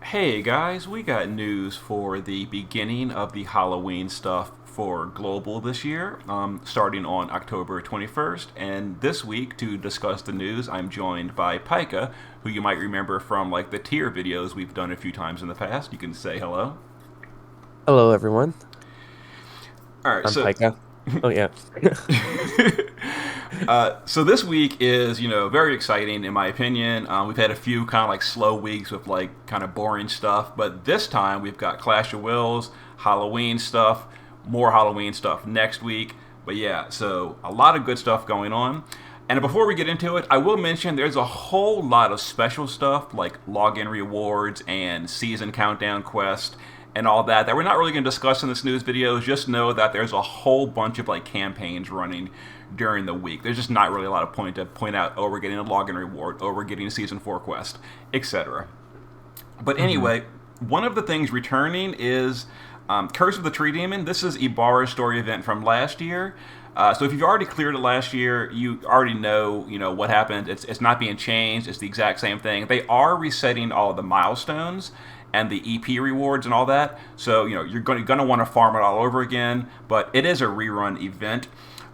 Hey guys, we got news for the beginning of the Halloween stuff for Global this year, starting on October 21st. And this week, to discuss the news, I'm joined by Pika, who you might remember from like the tier videos we've done a few times in the past. You can say hello. Hello, everyone. All right, I'm so Pika. Oh, yeah. so this week is, very exciting in my opinion. We've had a few kind of like slow weeks with like kind of boring stuff, but this time we've got Clash of Wills, Halloween stuff, more Halloween stuff next week. But yeah, so a lot of good stuff going on. And before we get into it, I will mention there's a whole lot of special stuff like login rewards and season countdown quest and all that we're not really going to discuss in this news video. Just know that there's a whole bunch of like campaigns running during the week. There's just not really a lot of point to point out, oh, we're getting a login reward, oh, we're getting a season 4 quest, etc. But hmm anyway, one of the things returning is Curse of the Tree Demon. This is Ibarra's story event from last year. So if you've already cleared it last year, you already know what happened. It's not being changed. It's the exact same thing. They are resetting all of the milestones and the EP rewards and all that. So you're going to want to farm it all over again. But it is a rerun event.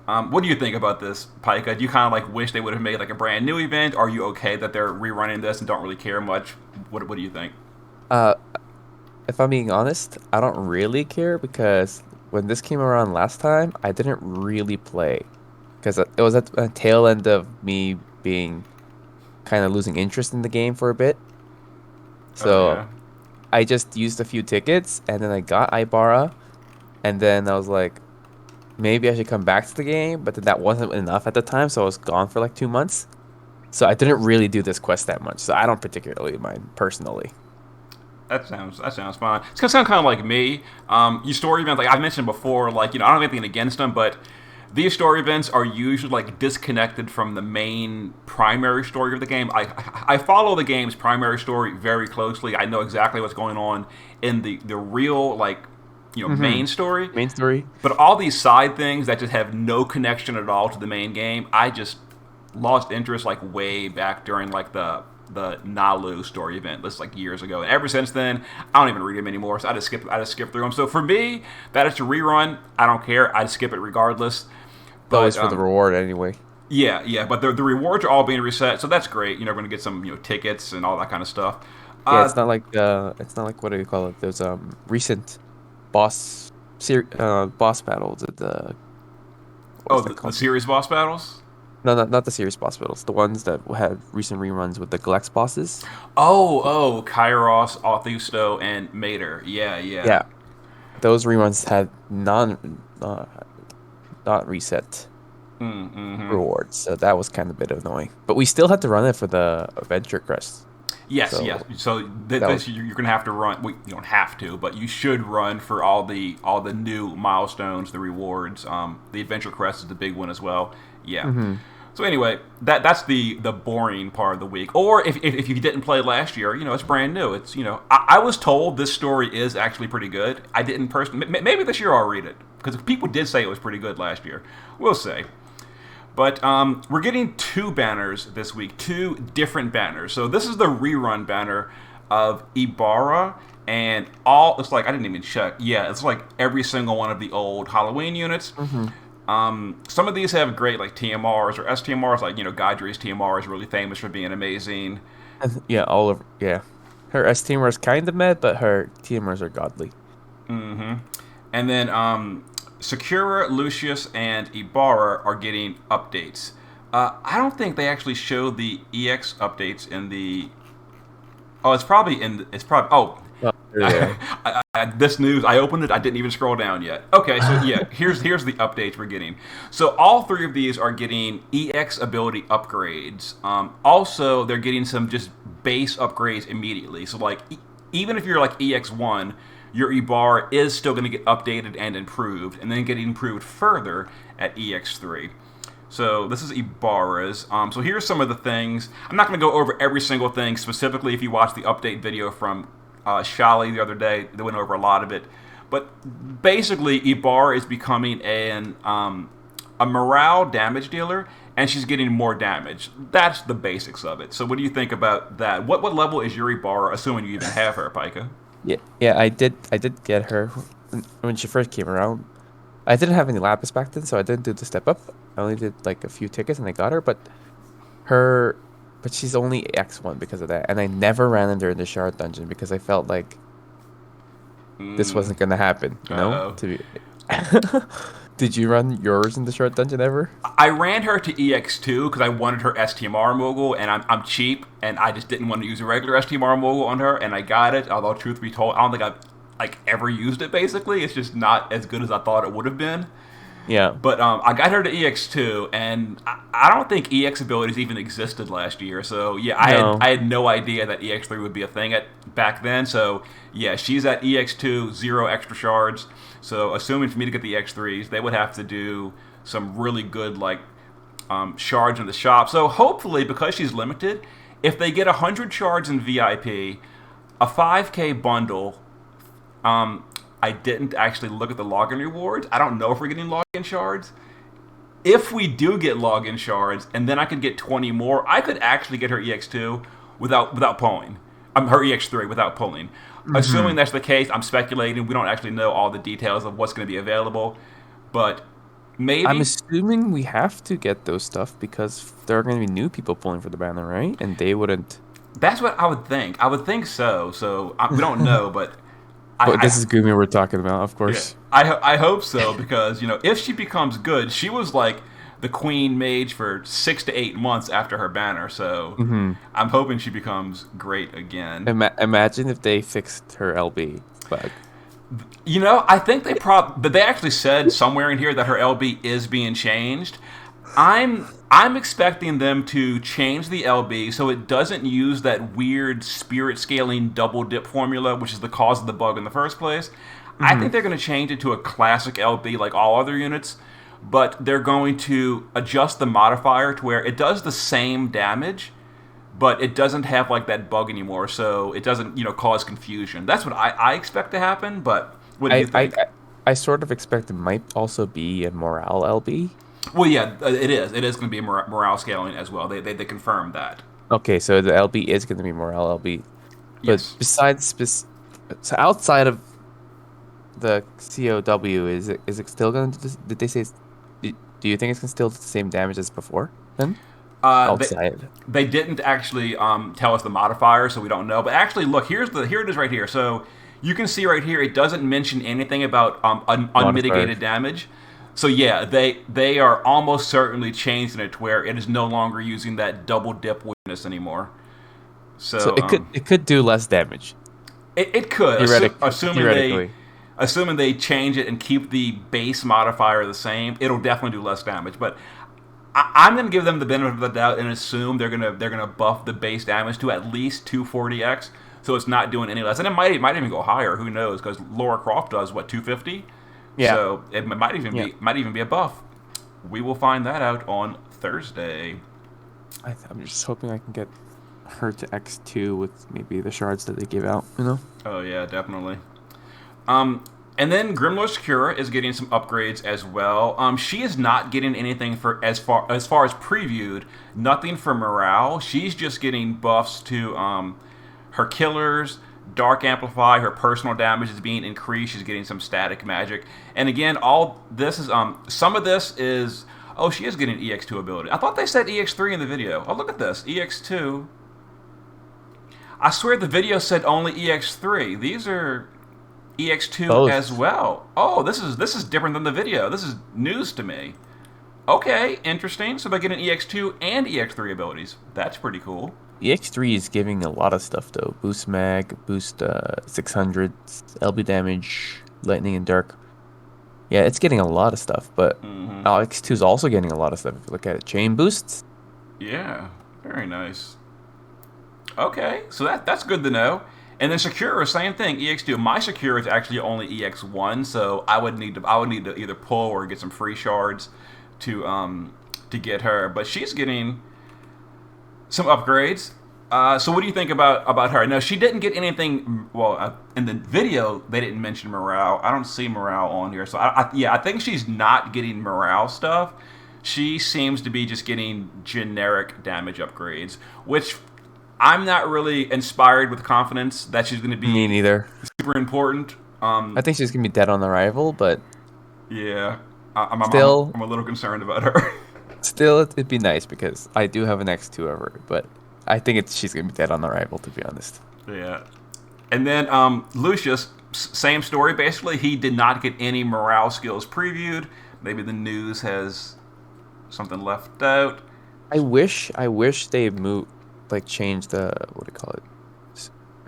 What do you think about this, Pika? Do you kind of like wish they would have made like a brand new event? Are you okay that they're rerunning this and don't really care much? What do you think? Uh, if I'm being honest, I don't really care because when this came around last time, I didn't really play because it was at a tail end of me being kind of losing interest in the game for a bit. Oh So yeah. I just used a few tickets and then I got Ibarra, and then I was like, maybe I should come back to the game, but then that wasn't enough at the time, so I was gone for like 2 months. So I didn't really do this quest that much. So I don't particularly mind personally. That sounds fun. It's gonna sound kind of like me. You story events, like I've mentioned before, like I don't have anything against them, but these story events are usually like disconnected from the main primary story of the game. I follow the game's primary story very closely. I know exactly what's going on in the real like hmm main story. Main story. But all these side things that just have no connection at all to the main game, I just lost interest like way back during like the Nalu story event. This is like years ago. And ever since then, I don't even read them anymore. So I just skip through them. So for me, that is a rerun. I don't care. I just skip it regardless. It's But always for the reward anyway. yeah. But the rewards are all being reset, so that's great. We're gonna get some tickets and all that kind of stuff. Yeah, Uh, it's not like what do you call it? Those recent boss battles at the what oh, is that the called? series boss battles. No, not the serious boss battles. The ones that had recent reruns with the Glex bosses. Oh, Kairos, Augusto, and Mater. Yeah. Yeah, those reruns had not reset Mm-hmm. rewards, so that was kind of a bit annoying. But we still had to run it for the adventure crest. Yes. So So that was this you're gonna have to run. Well, you don't have to, but you should run for all the new milestones, the rewards. The adventure crest is the big one as well. Yeah. hmm So anyway, that's the boring part of the week. Or if you didn't play last year, it's brand new. It's I was told this story is actually pretty good. I didn't personally. Maybe this year I'll read it because people did say it was pretty good last year. We'll see. But we're getting two banners this week, two different banners. So this is the rerun banner of Ibarra and all. It's like I didn't even check. Yeah, it's like every single one of the old Halloween units. hmm Some of these have great like TMRs or STMRs, like Godry's TMR is really famous for being amazing. Yeah, all of yeah. Her S teamers is kind of mad, but her teamers are godly. And then Sakura, Lucius, and Ibarra are getting updates. I don't think they actually show the EX updates in the. Oh, it's probably in. It's probably. Oh, Oh, they're there. this news, I opened it. I didn't even scroll down yet. Okay, so yeah, here's the updates we're getting. So all three of these are getting EX ability upgrades. Also, they're getting some just base upgrades immediately. So like, even if you're like EX1, your EBAR is still going to get updated and improved, and then get improved further at EX3. So this is Ibarra's. So here's some of the things. I'm not going to go over every single thing specifically. If you watch the update video from Shali the other day, they went over a lot of it. But basically, Ibarra is becoming a morale damage dealer and she's getting more damage. That's the basics of it. So what do you think about that? What level is your Ibarra, assuming you even have her, Pika? Yeah, yeah, I did get her when she first came around. I didn't have any lapis back then, so I didn't do the step up. I only did like a few tickets and I got her, her, but she's only X1 because of that. And I never ran into her in the shard dungeon because I felt like this wasn't gonna happen, Uh-oh. To be. Did you run yours in the shard dungeon ever? I ran her to EX2 because I wanted her STMR mogul, and I'm cheap, and I just didn't want to use a regular STMR mogul on her, and I got it. Although truth be told, I don't think I've like ever used it. Basically, it's just not as good as I thought it would have been. Yeah. But I got her to EX2, and I don't think EX abilities even existed last year. So yeah, I No. had no idea that EX3 would be a thing at back then. So yeah, she's at EX2, 0 extra shards. So assuming for me to get the EX3s, they would have to do some really good like shards in the shop. So hopefully, because she's limited, if they get 100 shards in VIP, a 5K bundle. I didn't actually look at the login rewards. I don't know if we're getting login shards. If we do get login shards, and then I could get 20 more, I could actually get her EX2 without pulling. Her EX3 without pulling. Assuming Hmm. that's the case, I'm speculating. We don't actually know all the details of what's going to be available, but I'm maybe assuming we have to get those stuff because there are going to be new people pulling for the banner, right? And they wouldn't. that's what I would think. I would think so. So we don't know, but But this I is Gumi we're talking about, of yeah, course. I hope so because if she becomes good, she was like the queen mage for 6 to 8 months after her banner. So Hmm. I'm hoping she becomes great again. Imagine if they fixed her LB bug. I think they actually said somewhere in here that her LB is being changed. I'm expecting them to change the LB so it doesn't use that weird spirit scaling double dip formula, which is the cause of the bug in the first place. I Hmm. think they're going to change it to a classic LB like all other units, but they're going to adjust the modifier to where it does the same damage, but it doesn't have like that bug anymore, so it doesn't cause confusion. That's what I expect to happen. But what do I, you I think? I I sort of expect it might also be a morale LB. Well, yeah, it is. It is going to be morale scaling as well. They confirmed that. Okay, so the LB is going to be morale LB. But Yes. so outside of the COW, is it still going to? Did they say? Do you think it's going to still do the same damage as before? Then Uh, they, outside. they didn't actually tell us the modifier, so we don't know. But actually, look, here it is right here. So you can see right here, it doesn't mention anything about Modifier. unmitigated damage. So yeah, they are almost certainly changing it to where it is no longer using that double dip weakness anymore. So So it could do less damage it could, theoretically. assuming they change it and keep the base modifier the same, it'll definitely do less damage. But I'm going to give them the benefit of the doubt and assume they're gonna buff the base damage to at least 240x, so it's not doing any less. And it might even go higher. Who knows? Because Laura Croft does what 250, Yeah. so it Yeah. might even be a buff. We will find that out on Thursday. I'm just hoping I can get her to X2 with maybe the shards that they give out. Oh yeah, definitely. And then Grimlord Sakura is getting some upgrades as well. She is not getting anything for as far as previewed. Nothing for morale. She's just getting buffs to her killers, Dark Amplify. Her personal damage is being increased. She's getting some static magic. And again, all this is some of this is. Oh, she is getting EX2 ability. I thought they said EX3 in the video. Oh, look at this EX2. I swear the video said only EX3. These are EX2 as Both. well. Oh, this is different than the video. This is news to me. Okay, interesting. So they get an EX2 and EX3 abilities. That's pretty cool. EX3 is giving a lot of stuff though. Boost mag, boost 600, LB damage, lightning and dark. Yeah, it's getting a lot of stuff, but Hmm. X2 is also getting a lot of stuff. If you look at it, chain boosts. Yeah, very nice. Okay, so that's good to know. And then Sakura, same thing. EX2. My Sakura is actually only EX1, so I would need to either pull or get some free shards to get her. But she's getting some upgrades. So what do you think about her? No, she didn't get anything. Well, in the video they didn't mention morale. I don't see morale on here, so yeah, I think she's not getting morale stuff. she seems to be just getting generic damage upgrades, which I'm not really inspired with confidence that she's going to Me be neither. super important. I think she's gonna be dead on arrival, but Yeah, still, I'm a little concerned about her. it'd be nice because I do have an X2 of her, but I think she's gonna be dead on arrival, to be honest. Yeah. And then Lucius, same story basically. He did not get any morale skills previewed. Maybe the news has something left out. I wish they moved, like, changed the what do you call it,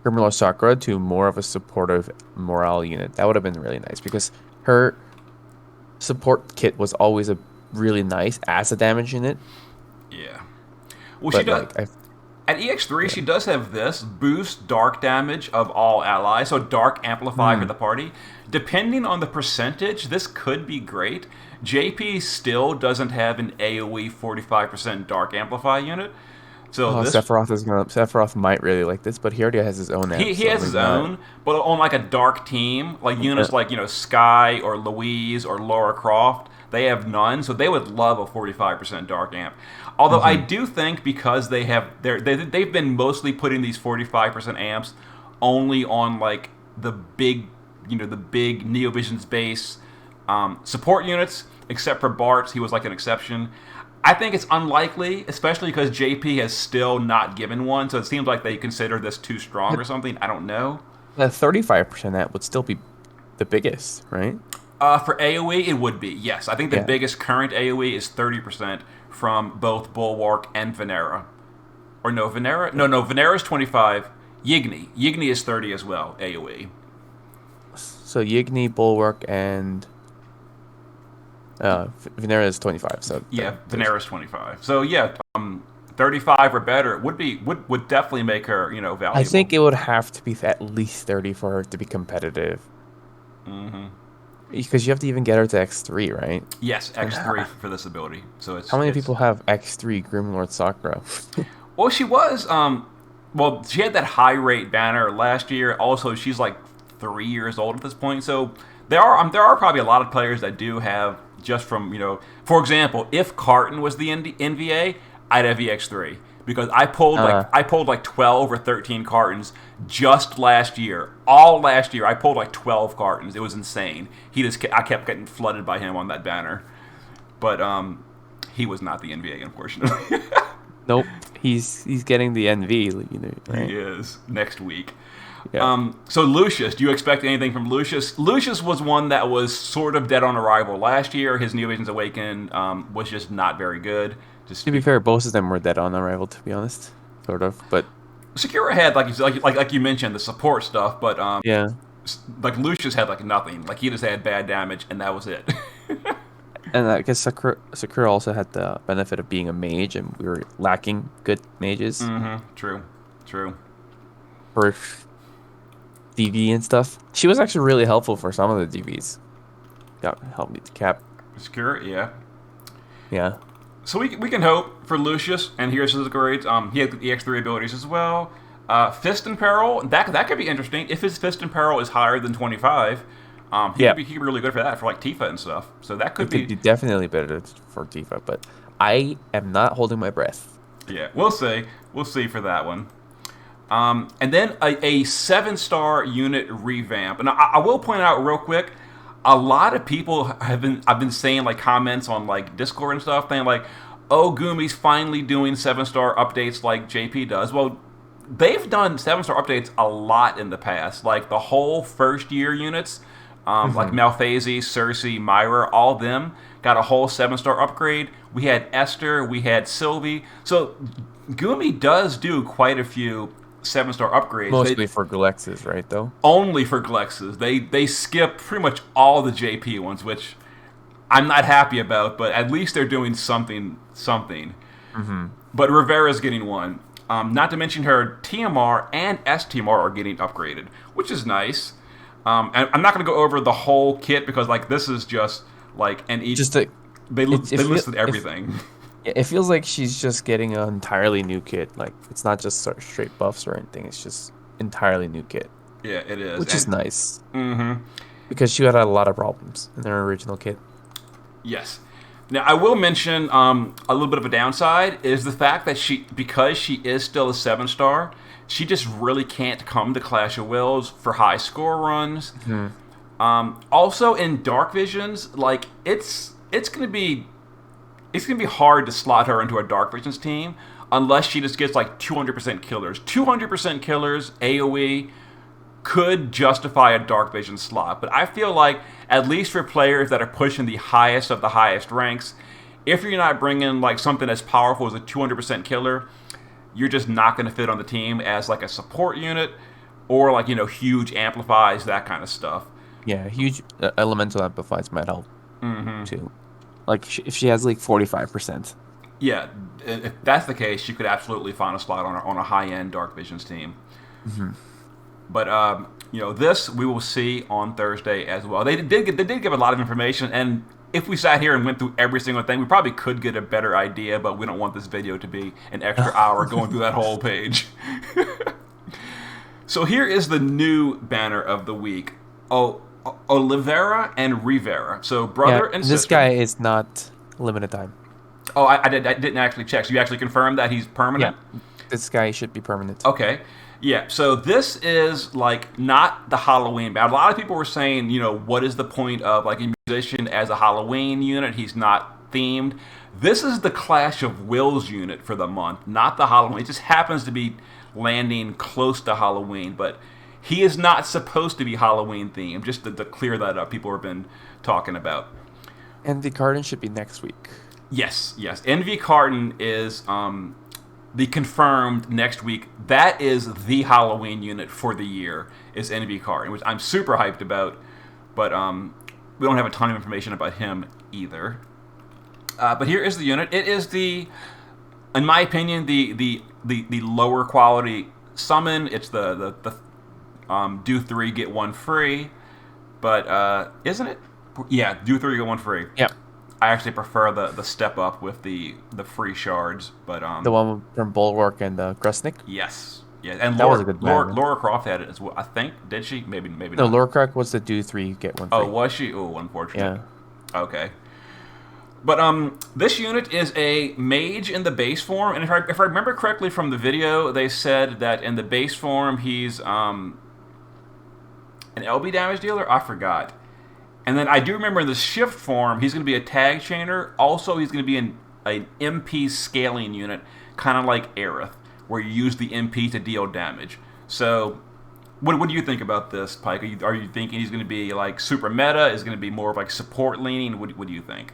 Grimlord Sakura to more of a supportive morale unit. That would have been really nice because her support kit was always a really nice as a damage unit, Yeah. Well, she but does. like I At EX3, yeah. she does have this boost dark damage of all allies, so dark amplify for Hmm. the party. Depending on the percentage, this could be great. JP still doesn't have an AoE 45% dark amplify unit, so Oh, this Sephiroth might really like this, but he already has his own amp, he so has his maybe not. own, but on like a dark team, like Yeah. units like Sky or Louise or Laura Croft, they have none, so they would love a 45% dark amp. Although I Hmm. do think because they've been mostly putting these 45% amps only on like the big the big Neovision's base support units, except for Bart's, he was like an exception. I think it's unlikely, especially because JP has still not given one, so it seems like they consider this too strong or something. I don't know. The 35% amp would still be the biggest, right? For AoE, it would be, yes. I think the Yeah. biggest current AoE is 30% from both Bulwark and Venera. Or no, Venera? No, Venera's 25. Yigni. Yigni is 30 as well, AoE. So Yigni, Bulwark, and Venera is 25. So Yeah, there's. Venera's 25. So yeah, 35 or better would definitely make her, I valuable. think it would have to be at least 30 for her to be competitive. Hmm. Because you have to even get her to X3, right? Yes, And X3 for this ability. So how many it's people have X3 Grimlord Sakura? well, she was well, she had that high rate banner last year. Also, she's like 3 years old at this point. So there are probably a lot of players that do have just from for example, if Carton was the NVA, I'd have EX3 because Uh, I pulled like 12 or 13 cartons just last year. All last year, I pulled like 12 cartons. It was insane. I kept getting flooded by him on that banner, but he was not the NVA, unfortunately. nope. He's getting the NV, He right? is next week. Yeah. So Lucius, do you expect anything from Lucius? Lucius was one that was sort of dead on arrival last year. His New Visions Awakened was just not very good. To be fair, both of them were dead on arrival, to be honest. Sort of, but Sakura had like you mentioned the support stuff, but yeah. like Lucius had like nothing. Like he just had bad damage, and that was it. And I guess Sakura also had the benefit of being a mage, and we were lacking good mages True, true. for DV and stuff. She was actually really helpful for some of the DVs. Got helped me to cap. Sakura, yeah. Yeah. So we can hope for Lucius, and here's his grades. He had the EX3 abilities as well. Fist and Peril, that could be interesting. If his Fist and Peril is higher than 25, Yeah. he could be really good for that, for like Tifa and stuff. So that could It could be, be definitely better for Tifa, but I am not holding my breath. yeah, we'll see. We'll see for that one. And then a 7-star unit revamp. And I will point out real quick, a lot of people I've been saying like comments on like Discord and stuff, saying like, "Oh, Gumi's finally doing 7-star updates like JP does." Well, they've done 7-star updates a lot in the past. Like the whole first year units, like Hmm. Malphase, Cersei, Myra, all of them got a whole 7-star upgrade. We had Esther, we had Sylvie. So Gumi does do quite a few 7-star upgrades. They Mostly for Galexes, right, though? only for Glexes. They skip pretty much all the JP ones, which I'm not happy about. But at least they're doing something. Hmm. But Rivera's getting one. Not to mention her TMR and STMR are getting upgraded, which is nice. And I'm not going to go over the whole kit because like this is just like and each Just a, they it feel, listed everything. it feels like she's just getting an entirely new kit. Like it's not just sort of straight buffs or anything. It's just entirely new kit, Yeah, it is. which is nice Mm-hmm. because she had a lot of problems in her original kit. Yes. Now, I will mention a little bit of a downside is the fact that because she is still a 7-star, she just really can't come to Clash of Wills for high score runs. Hmm. Also, in Dark Visions, like it's gonna be hard to slot her into a Dark Visions team unless she just gets like 200% killers. 200% killers AOE could justify a Dark Vision slot, but I feel like at least for players that are pushing the highest of the highest ranks, if you're not bringing like something as powerful as a 200% killer, you're just not going to fit on the team as like a support unit or like huge amplifies, that kind of stuff. Yeah, huge elemental amplifies might help too. Like if she has like 45%. Yeah, if that's the case, she could absolutely find a slot on a high end Dark Visions team. Hmm. But this we will see on Thursday as well. They did give a lot of information, and if we sat here and went through every single thing, we probably could get a better idea. But we don't want this video to be an extra hour going through that whole page. So here is the new banner of the week: Olivera and Rivera. So brother and sister. This guy is not limited time. Oh, I didn't actually check. So you actually confirmed that he's permanent? Yeah, this guy should be permanent. Okay. Yeah, so this is like not the Halloween band. A lot of people were saying, what is the point of like a musician as a Halloween unit? He's not themed. This is the Clash of Wills unit for the month, not the Halloween. It just happens to be landing close to Halloween, but he is not supposed to be Halloween themed. Just to clear that up, people have been talking about. And the Cardin should be next week. Yes. NV Carton is the confirmed next week. That is the Halloween unit for the year, is NV Carton, which I'm super hyped about, but we don't have a ton of information about him either. But here is the unit. It is in my opinion, the lower quality summon. It's the do 3 get 1 free, but isn't it? Yeah, do 3 get 1 free. Yep. I actually prefer the step up with the free shards, but the one from Bulwark and Grusnik. Yes, and that was a good plan. Laura Croft had it as well. I think, did she? Maybe no. Not. Laura Croft was the do 3 get 1 free. Oh, was she? Oh, unfortunate. Yeah. Okay. But this unit is a mage in the base form, and if I remember correctly from the video, they said that in the base form he's an LB damage dealer. I forgot. And then I do remember in the shift form, he's going to be a tag chainer. Also, he's going to be an MP scaling unit, kind of like Aerith, where you use the MP to deal damage. So, what do you think about this, Pike? Are you thinking he's going to be like super meta? Is going to be more of like support leaning? What do you think?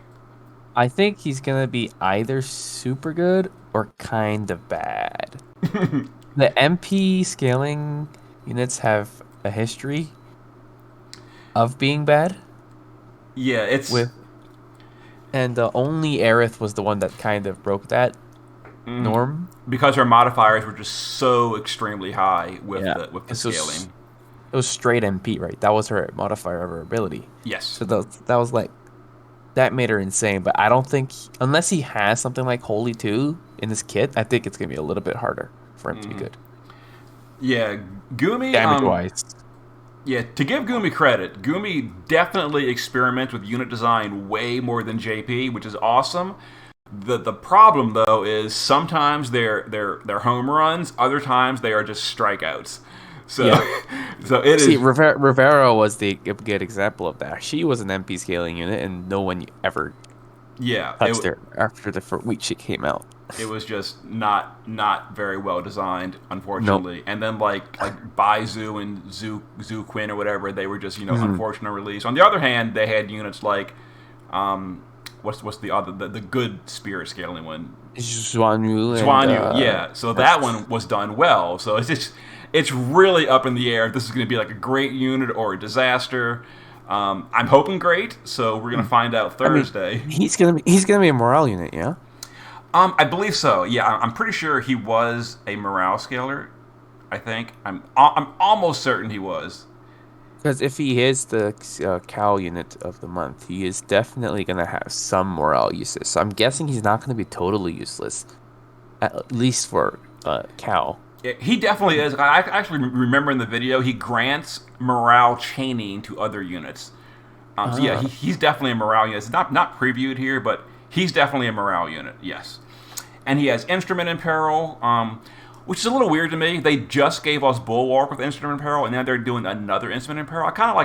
I think he's going to be either super good or kind of bad. The MP scaling units have a history of being bad. Yeah, and only Aerith was the one that kind of broke that norm because her modifiers were just so extremely high with the scaling. It was straight MP, right? That was her modifier of her ability. Yes. So that was like that made her insane. But I don't think unless he has something like Holy 2 in his kit, I think it's gonna be a little bit harder for him to be good. Yeah, Gumi damage wise. Yeah, to give Gumi credit, Gumi definitely experiments with unit design way more than JP, which is awesome. The problem though is sometimes they're home runs, other times they are just strikeouts. So so it is. Rivera was the good example of that. She was an MP scaling unit, and no one ever touched her after the first week she came out. It was just not very well designed, unfortunately. Nope. And then like Baizu and Zhu Quinn or whatever, they were just unfortunate release. On the other hand, they had units like what's the other the good spirit scaling one? Xuanyu. Yeah. So that one was done well. So it's really up in the air if this is going to be like a great unit or a disaster. I'm hoping great. So we're gonna find out Thursday. I mean, he's gonna be a morale unit, yeah. I believe so. Yeah, I'm pretty sure he was a morale scaler. I think I'm almost certain he was. Because if he is the Cal unit of the month, he is definitely gonna have some morale uses. So I'm guessing he's not gonna be totally useless, at least for Cal. Yeah, he definitely is. I actually remember in the video he grants morale chaining to other units. So yeah, he's definitely a morale unit. It's not previewed here, but He's definitely a morale unit, yes. And he has Instrument in Peril, which is a little weird to me. They just gave us Bulwark with Instrument in Peril, and now they're doing another Instrument in Peril. I kind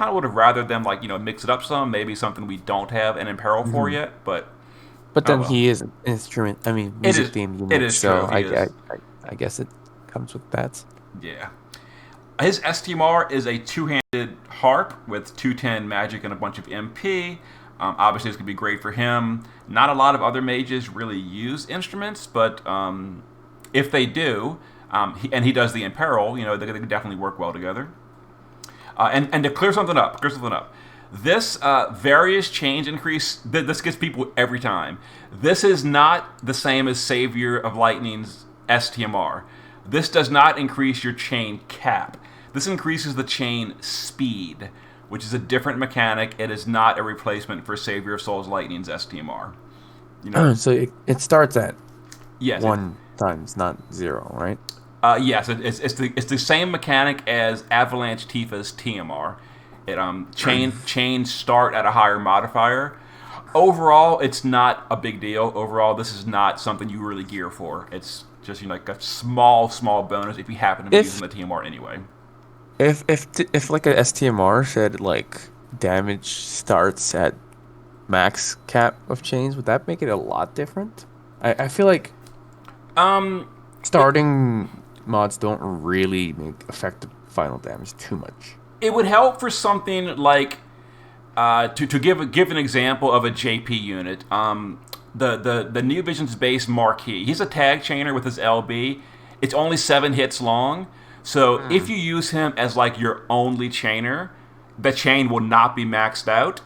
of would have rather them mix it up some, maybe something we don't have an Imperil for Hmm. yet. But But oh then well, he is an instrument, I mean, it music is themed it unit, is true. so He is, I guess it comes with that. yeah. His STMR is a two-handed harp with 210 magic and a bunch of MP. Obviously, this could be great for him. Not a lot of other mages really use instruments, but if they do, and he does the Imperil, they could definitely work well together. And to clear something up. This various change increase, this gets people every time. This is not the same as Savior of Lightning's STMR. This does not increase your chain cap. This increases the chain speed, which is a different mechanic. It is not a replacement for Savior of Souls Lightning's STMR. You know, So it starts at yes, one times, not zero, right? yes, it's the same mechanic as Avalanche Tifa's TMR. It chains start at a higher modifier. Overall, it's not a big deal. Overall, this is not something you really gear for. It's just like a small bonus if you happen to be If using the TMR anyway. if like a STMR said like damage starts at max cap of chains, would that make it a lot different? I feel like Um, starting mods don't really make affect the final damage too much. it would help for something like to give an example of a JP unit. The New Vision's base Marquis. He's a tag chainer with his LB. It's only 7 hits long. So if you use him as like your only chainer, the chain will not be maxed out.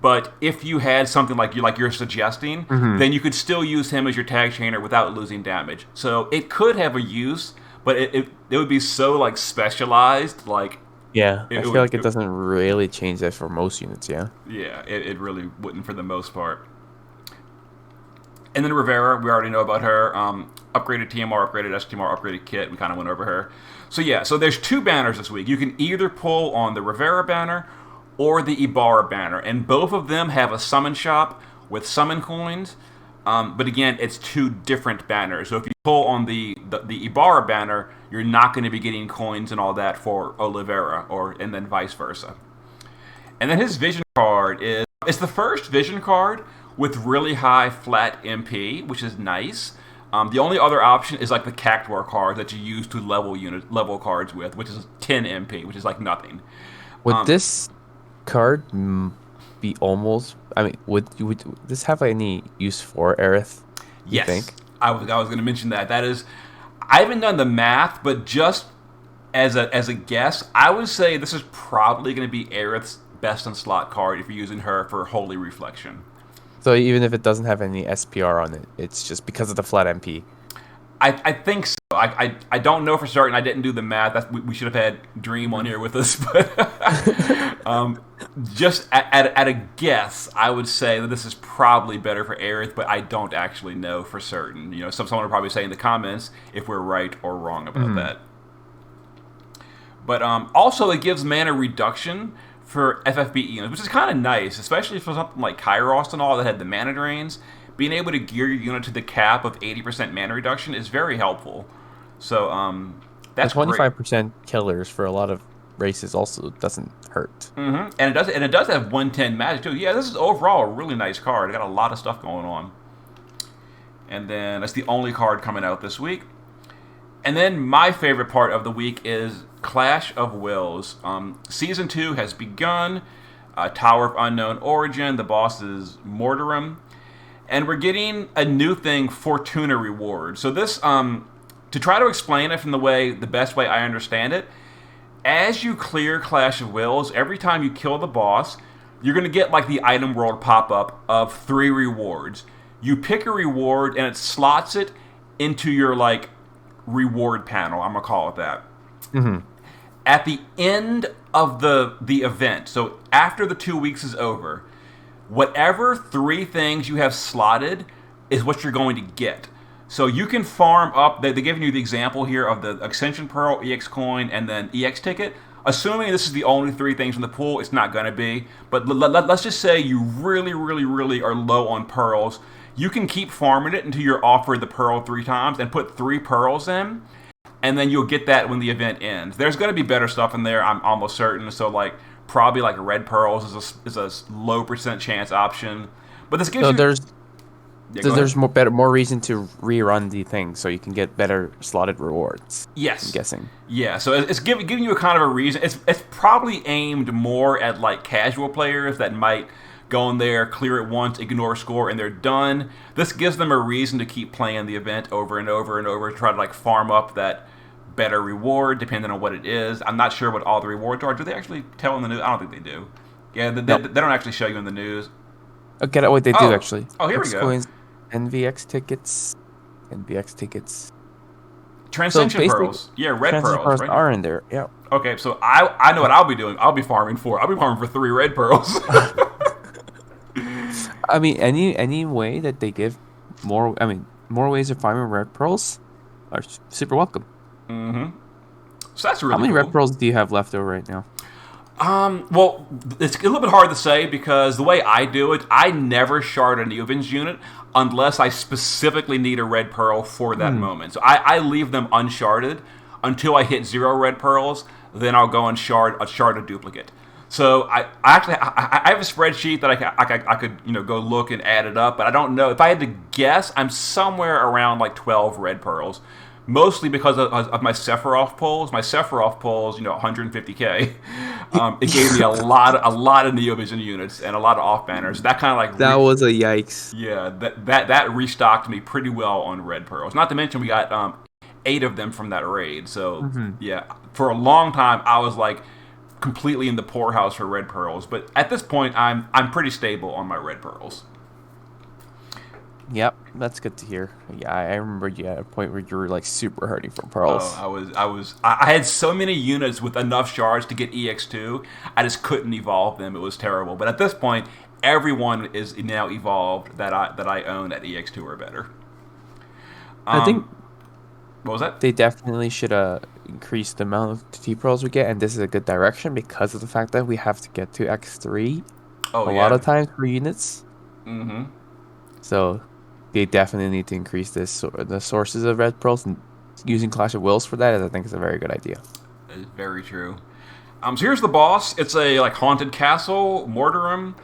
But if you had something like you're suggesting, then you could still use him as your tag chainer without losing damage. So it could have a use, but it would be so like specialized. Like Yeah, I it feel would, like it doesn't really change that for most units, yeah. yeah, it really wouldn't for the most part. And then Rivera, we already know about her. Upgraded TMR, upgraded STMR, upgraded kit. We kind of went over her. So yeah, so there's 2 banners this week. You can either pull on the Rivera banner or the Ibarra banner, and both of them have a summon shop with summon coins. But again, it's 2 different banners. So if you pull on the Ibarra banner, you're not going to be getting coins and all that for Oliveira, and then vice versa. And then his vision card it's the first vision card with really high flat MP, which is nice. The only other option is like the Cactuar card that you use to level cards with, which is 10 MP, which is like nothing. Would this card be almost? I mean, would this have any use for Aerith? You Yes, think? I was going to mention that. That is, I haven't done the math, but just as a guess, I would say this is probably going to be Aerith's best in slot card if you're using her for Holy Reflection. So even if it doesn't have any SPR on it, it's just because of the flat MP. I think so. I don't know for certain. I didn't do the math. We should have had Dream on here with us, but just at a guess, I would say that this is probably better for Aerith, but I don't actually know for certain. Someone will probably say in the comments if we're right or wrong about that. But also, it gives mana reduction for FFB units, which is kind of nice, especially for something like Kairos and all that had the mana drains. Being able to gear your unit to the cap of 80% mana reduction is very helpful. So that's The 25% killers for a lot of races also doesn't hurt. And it does have 110 magic too. Yeah, this is overall a really nice card. It got a lot of stuff going on. And then that's the only card coming out this week. And then my favorite part of the week is Clash of Wills. Season 2 has begun. Tower of Unknown Origin. The boss is Mortarum. And we're getting a new thing, Fortuna Reward. So this, to try to explain it from the best way I understand it, as you clear Clash of Wills, every time you kill the boss, you're going to get like the item world pop-up of 3 rewards. You pick a reward and it slots it into your like reward panel. I'm going to call it that. At the end of the event, so after the 2 weeks is over, whatever 3 things you have slotted is what you're going to get. So you can farm up. They're giving you the example here of the Ascension Pearl, EX Coin, and then EX Ticket. assuming this is the only three things in the pool, it's not going to be. But let's just say you really, really, really are low on pearls. You can keep farming it until you're offered the pearl 3 times and put 3 pearls in, and then you'll get that when the event ends. There's going to be better stuff in there, I'm almost certain. So like probably like red pearls is a low percent chance option. But this gives So you there's more reason to rerun the thing so you can get better slotted rewards. Yes. I'm guessing. Yeah, so it's giving you a kind of a reason. It's probably aimed more at like casual players that might go in there, clear it once, ignore score, and they're done. This gives them a reason to keep playing the event over and over and over, try to like farm up that better reward depending on what it is. I'm not sure what all the rewards are. Do they actually tell in the news? I don't think they do. Yeah, they don't actually show you in the news. Okay, what they do actually. Oh, here we go. Coins, NVX tickets. Transcension pearls. Yeah, red pearls, right? Are in there. Yeah. Okay, so I know what I'll be doing. I'll be farming for 3 red pearls. I mean, any way that they give more ways of farming red pearls are super welcome. Mm-hmm. So that's really How many cool. red pearls do you have left over right now? Well, it's a little bit hard to say because the way I do it, I never shard a Neovin's unit unless I specifically need a red pearl for that moment. So I leave them unsharded until I hit 0 red pearls. Then I'll go and shard a duplicate. So I actually have a spreadsheet that I could go look and add it up, but I don't know. If I had to guess, I'm somewhere around like 12 red pearls. Mostly because of my Sephiroth pulls. My Sephiroth pulls, 150k. It gave me a lot of Neovision units and a lot of off banners. That kind of like that was a yikes. Yeah, that restocked me pretty well on red pearls. Not to mention we got 8 of them from that raid. So yeah, for a long time I was like completely in the poorhouse for red pearls. But at this point I'm pretty stable on my red pearls. Yep, that's good to hear. Yeah, I remember you at a point where you were like super hurting for pearls. Oh, I had so many units with enough shards to get EX2. I just couldn't evolve them. It was terrible. But at this point, everyone is now evolved that I own at EX2 or better. I think. What was that? They definitely should increase the amount of T pearls we get, and this is a good direction because of the fact that we have to get to X3 a lot of times for units. Mm-hmm. So they definitely need to increase the sources of red pearls, and using Clash of Wills for that, I think, is a very good idea. It's very true. So here's the boss. It's a like haunted castle, Mortarum.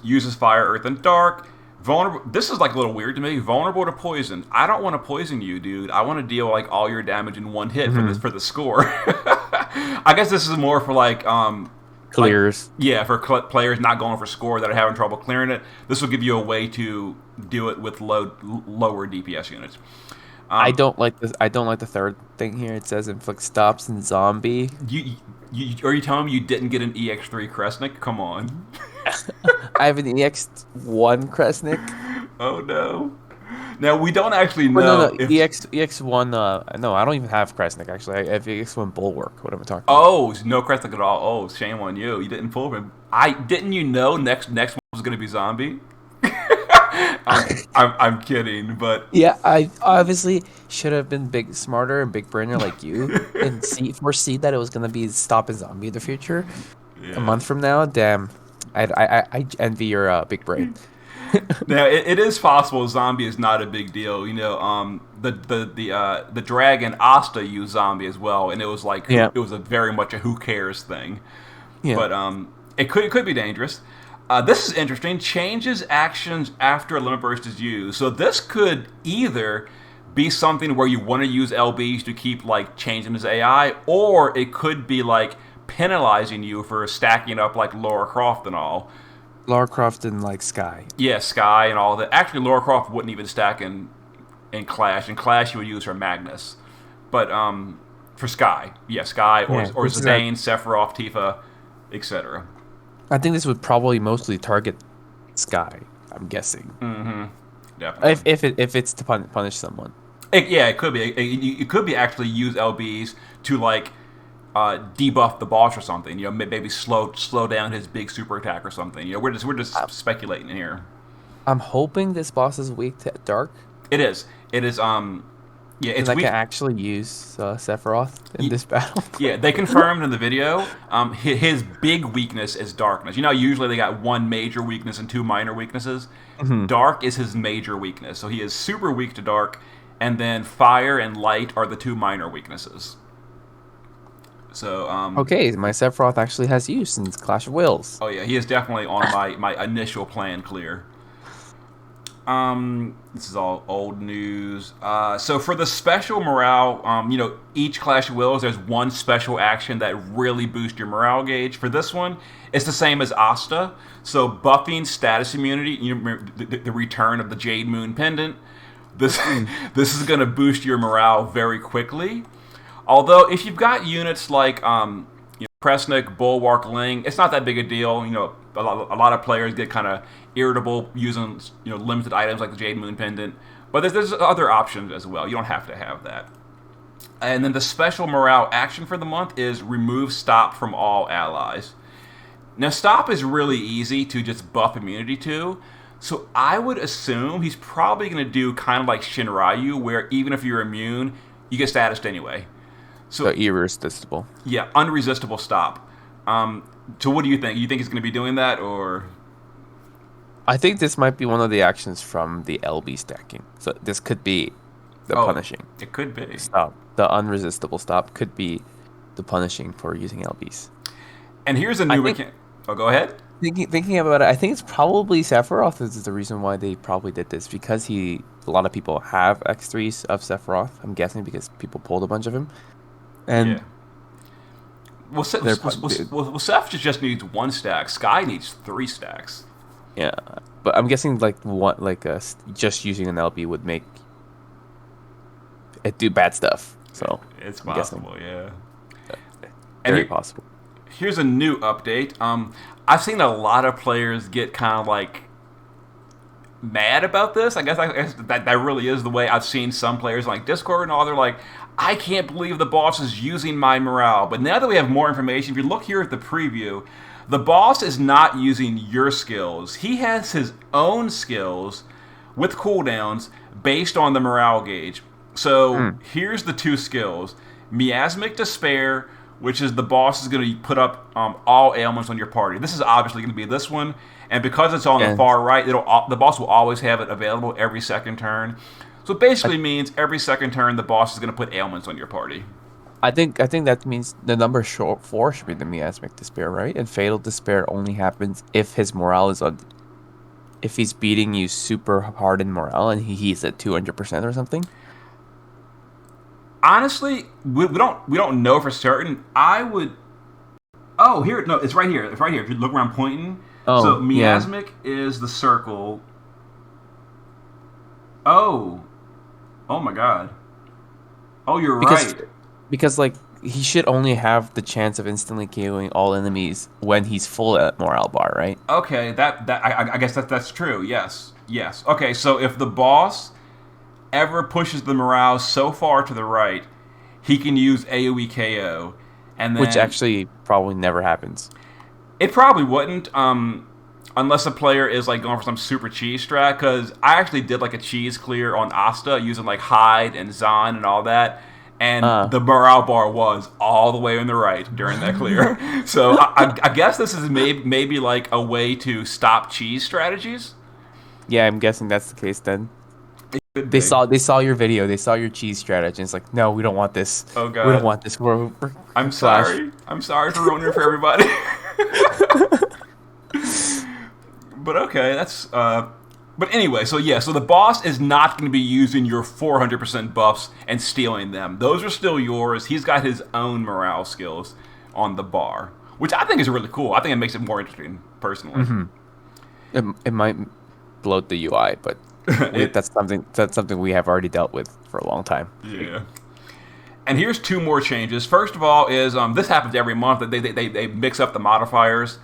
Uses fire, earth, and dark. Vulnerable. This is like a little weird to me. Vulnerable to poison. I don't want to poison you, dude. I want to deal like all your damage in one hit for the score. I guess this is more for like clears. For players not going for score that are having trouble clearing it. This will give you a way to do it with lower DPS units. I don't like this. I don't like the third thing here. It says inflict stops and zombie. Are you telling me you didn't get an EX3 Kresnik? Come on. I have an EX1 Kresnik. Oh no. Now we don't actually know. No. EX1. No, I don't even have Kresnik actually. I have EX1 Bulwark. What am I talking about? Oh, no Kresnik at all. Oh, shame on you. You didn't pull him. Didn't you know next one was going to be zombie? I'm kidding, but yeah, I obviously should have been smarter and big brainer like you, and foresee that it was gonna be stop a zombie in the future. Yeah. A month from now, damn, I envy your big brain. Now it is possible zombie is not a big deal. The dragon Asta used zombie as well, and it was like it was a very much a who cares thing. Yeah. But it could be dangerous. This is interesting. Changes actions after a limit burst is used. So this could either be something where you want to use LBs to keep like changing his AI, or it could be like penalizing you for stacking up like Lara Croft and all. Lara Croft and like Sky. Yeah, Sky and all that. Actually, Lara Croft wouldn't even stack in Clash. In Clash, you would use her Magnus. But for Sky, Sky or Zidane, Sephiroth, Tifa, etc. I think this would probably mostly target Sky. I'm guessing. Mm-hmm. Definitely. If it's to punish someone. It could be. It could be actually use LBs to like debuff the boss or something. Maybe slow down his big super attack or something. We're just speculating here. I'm hoping this boss is weak to dark. It is. It is. Yeah, Then it's I can weak. actually use Sephiroth in this battle. Yeah, they confirmed in the video his big weakness is darkness. You know, usually they got one major weakness and two minor weaknesses. Mhm. Dark is his major weakness, so he is super weak to dark, and then fire and light are the two minor weaknesses. So, Okay, my Sephiroth actually has use since Clash of Wills. oh yeah, he is definitely on my initial plan clear. This is all old news. So for the special morale, each Clash of Wills, there's one special action that really boosts your morale gauge. For this one, it's the same as Asta. So buffing status immunity, the return of the Jade Moon pendant. This Mm. this is going to boost your morale very quickly. Although if you've got units like Kresnik, Bulwark, Ling, it's not that big a deal. A lot of players get kind of irritable using limited items like the Jade Moon pendant. But there's other options as well. You don't have to have that. And then the special morale action for the month is remove stop from all allies. Now stop is really easy to just buff immunity to. So I would assume he's probably going to do kind of like Shinryu, where even if you're immune, you get statused anyway. So So irresistible. yeah, unresistible stop. So what do you think? You think he's going to be doing that, or I think this might be one of the actions from the LB stacking. So this could be the oh, punishing it could be. stop. The unresistible stop could be the punishing for using LBs. And here's a I new think mechanic. Oh, go ahead. thinking about it, I think it's probably Sephiroth is the reason why they probably did this because a lot of people have X3s of Sephiroth. I'm guessing because people pulled a bunch of him, Yeah. and Well, they're probably Seth just needs one stack. Sky needs three stacks. yeah. But I'm guessing like what just using an LB would make it do bad stuff. So It's I'm guessing possible, yeah. And very possible. here's a new update. I've seen a lot of players get kind of like mad about this. I guess that really is the way I've seen some players like Discord and all. They're like, I can't believe the boss is using my morale. But now that we have more information, if you look here at the preview, the boss is not using your skills. He has his own skills with cooldowns based on the morale gauge. So Mm. here's the two skills: Miasmic Despair, which is the boss is going to put up all ailments on your party. This is obviously going to be this one, and because it's on the And far right, the boss will always have it available every second turn. So it basically I, means every second turn, the boss is going to put ailments on your party. I think that means the number short four should be the miasmic despair, right? And fatal despair only happens if his morale is on if he's beating you super hard in morale and he's at 200% or something. Honestly, we don't know for certain. I would. Oh, here, no, it's right here. It's right here. If you look where I'm pointing, so Oh, yeah. miasmic is the circle. Oh, oh my God. Oh, you're Because right. because like he should only have the chance of instantly KOing all enemies when he's full at morale bar, right? Okay, I guess that's true. Yes, yes. Okay, so if the boss ever pushes the morale so far to the right, he can use AoE KO, and Which then actually probably never happens. it probably wouldn't, unless a player is like going for some super cheese strat. Because I actually did like a cheese clear on Asta using like Hyde and Zon and all that, and Uh the morale bar was all the way on the right during that clear. So I guess this is maybe like a way to stop cheese strategies. yeah, I'm guessing that's the case then. Could They be. saw your video, they saw your cheese strategy, and it's like, no, we don't want this. Oh We don't God. want this. We're I'm Clash. sorry. I'm sorry for ruining it for everybody. But okay, that's but anyway, so yeah, so the boss is not going to be using your 400% buffs and stealing them. Those are still yours. He's got his own morale skills on the bar, which I think is really cool. I think it makes it more interesting personally. Hmm. It might bloat the UI, but It that's something we have already dealt with for a long time. yeah. And here's two more changes. First of all, is this happens every month that they mix up the modifiers.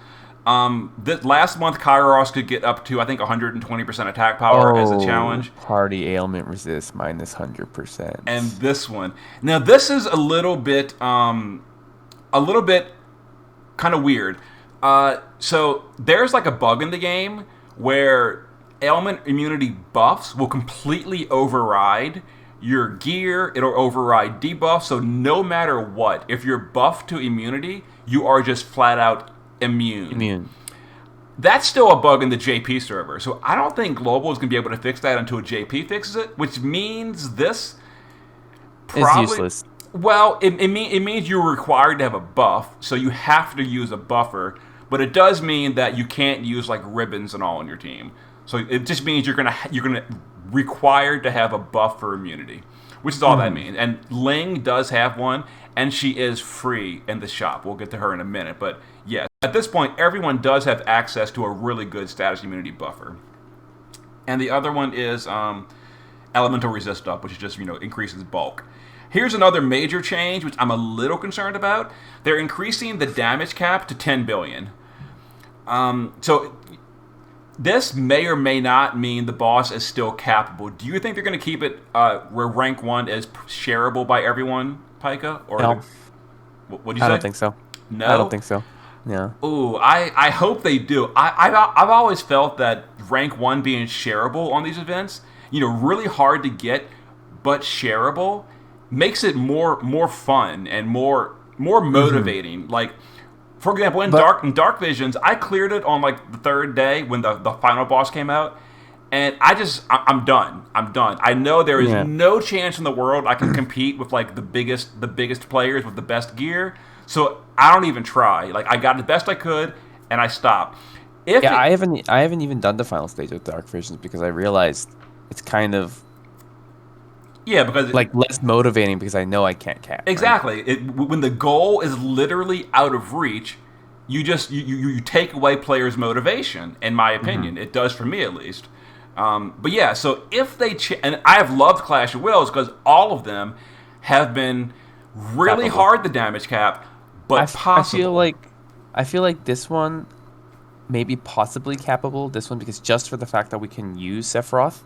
This last month, Kairos could get up to I think 120% attack power as a Oh, challenge, party ailment resist minus 100%. and this one now this is a little bit kind of weird. So there's like a bug in the game where ailment immunity buffs will completely override your gear, it'll override debuff. So no matter what, if you're buffed to immunity, you are just flat out immune. Immune. That's still a bug in the JP server. So I don't think Global is going to be able to fix that until JP fixes it, which means this It's useless. Well, it means you're required to have a buff, so you have to use a buffer. But it does mean that you can't use like ribbons and all on your team. So it just means you're gonna required to have a buff for immunity, which is all that means. And Ling does have one, and she is free in the shop. We'll get to her in a minute, but yes, at this point, everyone does have access to a really good status immunity buffer. And the other one is elemental resist up, which is just increases bulk. Here's another major change, which I'm a little concerned about. They're increasing the damage cap to 10 billion. So this may or may not mean the boss is still capable. Do you think they're going to keep it where rank 1 is shareable by everyone, Pika? Or No. What do you say? I don't think so. No? I don't think so. Yeah. Ooh, I hope they do. I've always felt that rank 1 being shareable on these events, really hard to get, but shareable, makes it more fun and more motivating. Like, for example, in Dark Visions, I cleared it on like the third day when the final boss came out, and I'm done. I know there is no chance in the world I can compete with like the biggest players with the best gear, so I don't even try. Like, I got the best I could, and I stopped. I haven't even done the final stage of Dark Visions because I realized it's kind of because like less motivating because I know I can't cap. Exactly. Right? When the goal is literally out of reach, you take away players' motivation. In my opinion, it does for me at least. But yeah, so if they and I have loved Clash of Wills because all of them have been really hard to damage cap, but possible. I feel like this one may be possibly capable. This one because just for the fact that we can use Sephiroth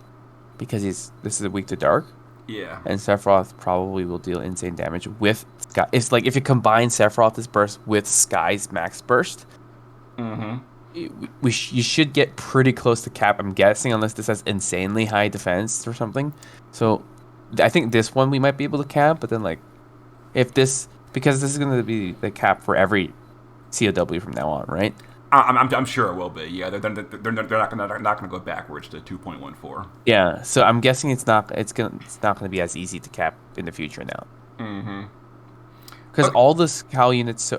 because this is a weak to dark. Yeah. And Sephiroth probably will deal insane damage with Sky. It's like if you combine Sephiroth's burst with Sky's max burst, you should get pretty close to cap, I'm guessing, unless this has insanely high defense or something. So I think this one we might be able to cap, but then like because this is going to be the cap for every COW from now on, right? I'm sure it will be. Yeah, they're not gonna go backwards to 2.14. Yeah, so I'm guessing it's not gonna be as easy to cap in the future now. Because all the Scowl units,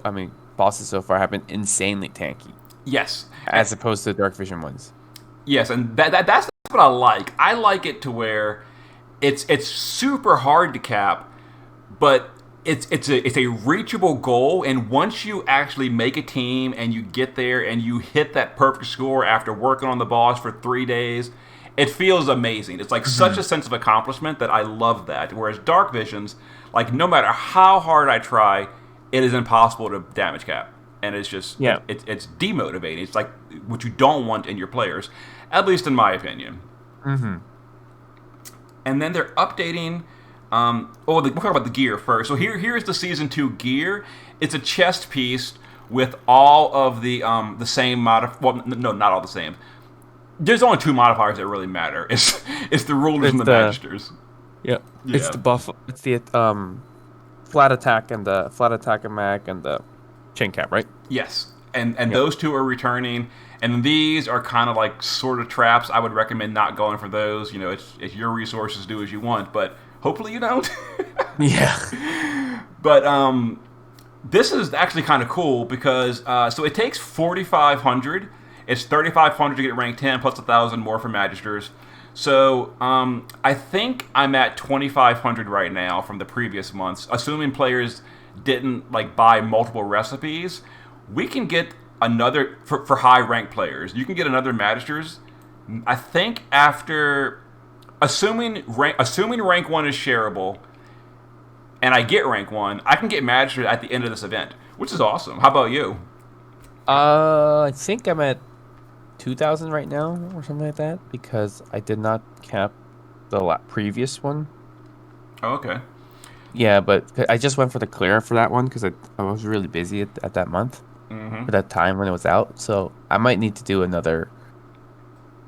bosses so far have been insanely tanky. Yes, as opposed to the Dark Vision ones. Yes, and that's what I like. I like it to where it's super hard to cap, but it's a reachable goal, and once you actually make a team and you get there and you hit that perfect score after working on the boss for 3 days, it feels amazing. It's like such a sense of accomplishment that I love that. Whereas Dark Visions, like no matter how hard I try, it is impossible to damage cap, and it's just it's demotivating. It's like what you don't want in your players, at least in my opinion. And then they're updating. We'll talk about the gear first. So here's the Season 2 gear. It's a chest piece with all of the same Well, no, not all the same. There's only 2 modifiers that really matter. It's the rulers and the magisters. Yeah. It's the buff. It's the flat attack and mag and the chain cap, right? Yes. And those 2 are returning. And these are kind of like sort of traps. I would recommend not going for those. It's your resources, do as you want, but hopefully you don't. Yeah. But this is actually kind of cool because so it takes 4,500. It's 3,500 to get rank 10 plus 1,000 more for magisters. So I think I'm at 2,500 right now from the previous months. Assuming players didn't like buy multiple recipes, we can get another for high rank players. You can get another magisters. I think after. Assuming rank 1 is shareable, and I get rank 1, I can get Magister at the end of this event, which is awesome. How about you? I think I'm at 2,000 right now, or something like that, because I did not cap the previous one. Oh, okay. Yeah, but I just went for the clear for that one because I was really busy at that month, at that time when it was out. So I might need to do another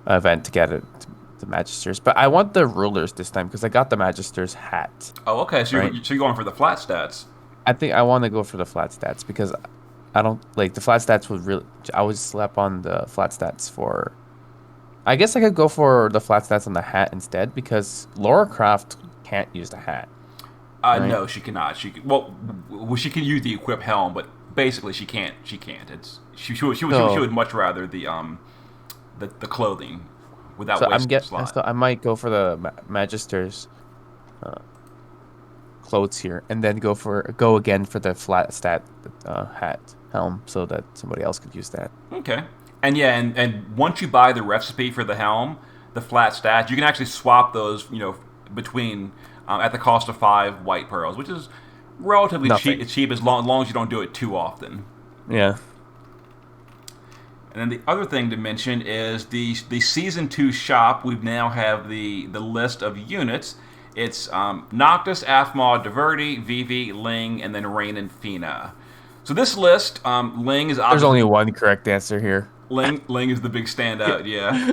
event to get it the Magisters. But I want the rulers this time because I got the Magister's hat, Oh, okay. So right? you're going for the flat stats. I think I want to go for the flat stats because I don't like the flat stats would really. I would slap on the flat stats for. I guess I could go for the flat stats on the hat instead because Laura Croft can't use the hat, right? No, she cannot. She can use the equip helm, but basically she can't. She can't. She So would much rather the clothing without so wasting a slot. so I might go for the Magister's uh, clothes here and then go again for the flat stat hat helm so that somebody else could use that. Okay. And yeah, and once you buy the recipe for the helm, the flat stats, you can actually swap those, between at the cost of 5 white pearls, which is relatively cheap. Nothing. It's cheap as long as you don't do it too often. Yeah. And then the other thing to mention is the season 2 shop. We now have the list of units. It's Noctis, Aphmau, Diverti, Vivi, Ling, and then Rain and Fina. So this list, Ling is There's obviously only one correct answer here. Ling is the big standout. Yeah.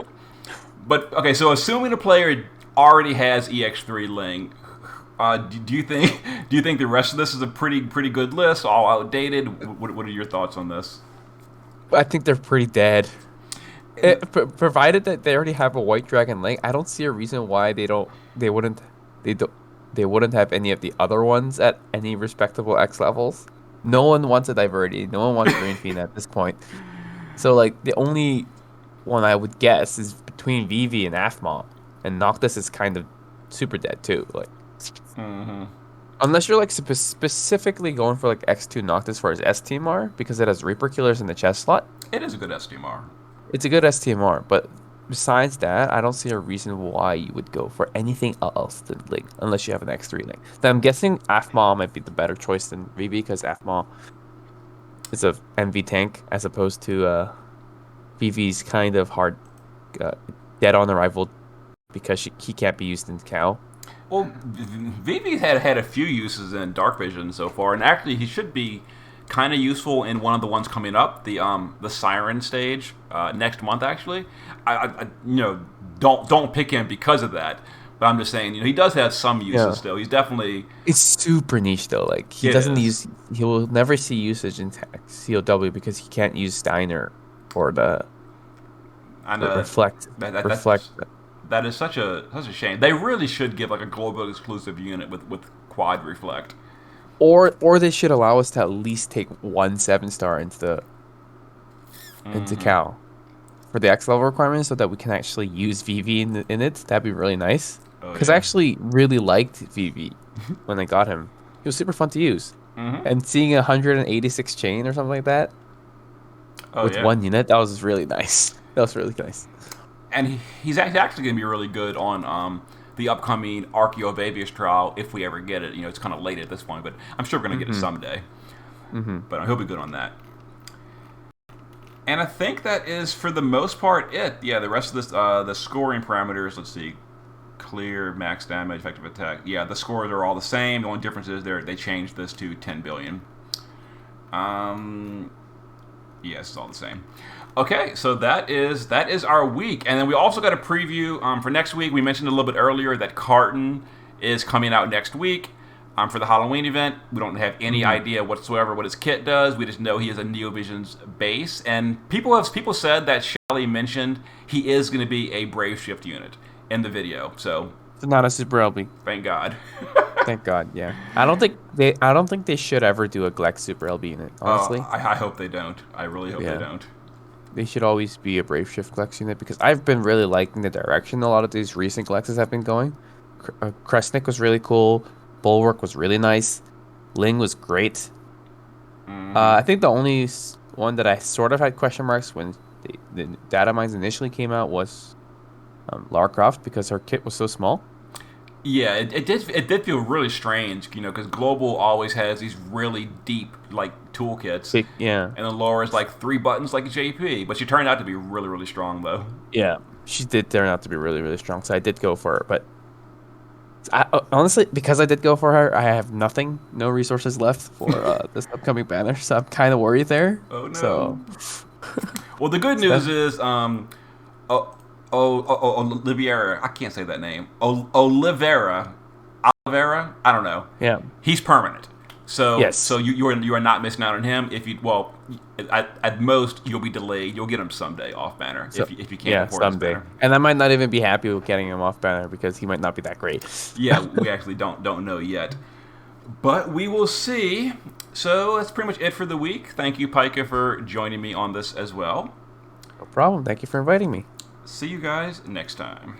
But okay, so assuming a player already has EX3 Ling, do you think the rest of this is a pretty good list, all outdated? What are your thoughts on this? I think they're pretty dead. Provided that they already have a White Dragon Link, I don't see a reason why they don't they wouldn't have any of the other ones at any respectable X levels. No one wants a Diverti. No one wants Green Fiend at this point. So like the only one I would guess is between Vivi and Aphmau, and Noctis is kind of super dead too. Like Mm-hmm. unless you're like specifically going for like X2 Noctis for his STMR because it has Reaper Killers in the chest slot. It is a good SDMR. It's a good STMR, but besides that, I don't see a reason why you would go for anything else than Link, unless you have an X3 Link. Then I'm guessing Aphmau might be the better choice than Vivi because Aphmau is a MV tank as opposed to Vivi's kind of hard, uh, dead on arrival because he can't be used in Cow. Well, Vivi had a few uses in Dark Vision so far, and actually he should be kind of useful in one of the ones coming up, the Siren stage next month. Actually, don't pick him because of that. But I'm just saying, he does have some Yeah. uses still. He's definitely It's super niche though. Like he it doesn't is. use, he will never see usage in COW because he can't use Steiner or the And reflect that, that reflect. that's that is such a shame. They really should give like a global exclusive unit with quad reflect. Or they should allow us to at least take one 7 star into Hmm. Cal for the X level requirements so that we can actually use VV in it. That'd be really nice. Oh Because I yeah. actually really liked VV when I got him. He was super fun to use. Hmm. And seeing 186 chain or something like that Oh with yeah. one unit, that was really nice. That was really nice. And he's actually going to be really good on the upcoming Archaeobabius trial if we ever get it. It's kind of late at this point, but I'm sure we're going to get it Mm-hmm. someday. Mm-hmm. But he'll be good on that. And I think that is for the most part it. Yeah, the rest of this the scoring parameters. Let's see, clear, max damage, effective attack. Yeah, the scores are all the same. The only difference is they changed this to 10 billion. Um, yes, it's all the same. Okay, so that is our week, and then we also got a preview for next week. We mentioned a little bit earlier that Carton is coming out next week for the Halloween event. We don't have any Mm-hmm. idea whatsoever what his kit does. We just know he is a Neovision's base, and people said that Shelly mentioned he is going to be a Brave Shift unit in the video. So So not a super LB. thank God. Thank God, yeah. I don't think they should ever do a Glex super LB unit, honestly. I hope they don't. I really hope they Yeah. don't. They should always be a Brave Shift Glex unit because I've been really liking the direction a lot of these recent Glexes have been going. Kresnik was really cool. Bulwark was really nice. Ling was great. I think the only one that I sort of had question marks when the data mines initially came out was Lara Croft because her kit was so small. Yeah, it did feel really strange, because Global always has these really deep like toolkits, Yeah, and then Laura's like 3 buttons like a JP, but she turned out to be really really strong though. yeah. She did turn out to be really, really strong, so I did go for her. But honestly, because I did go for her, I have no resources left for this upcoming banner, so I'm kind of worried there. Oh no. So, Well, the good so news is, Oliveira. I can't say that name. Oliveira. Olivera. I don't know. Yeah. He's permanent. So Yes. you are not missing out on him. If you at most you'll be delayed. You'll get him someday off banner So if you can't yeah, afford his someday. banner. And I might not even be happy with getting him off banner because he might not be that great. Yeah, we actually don't know yet, but we will see. So that's pretty much it for the week. Thank you, Pika, for joining me on this as well. No problem. Thank you for inviting me. See you guys next time.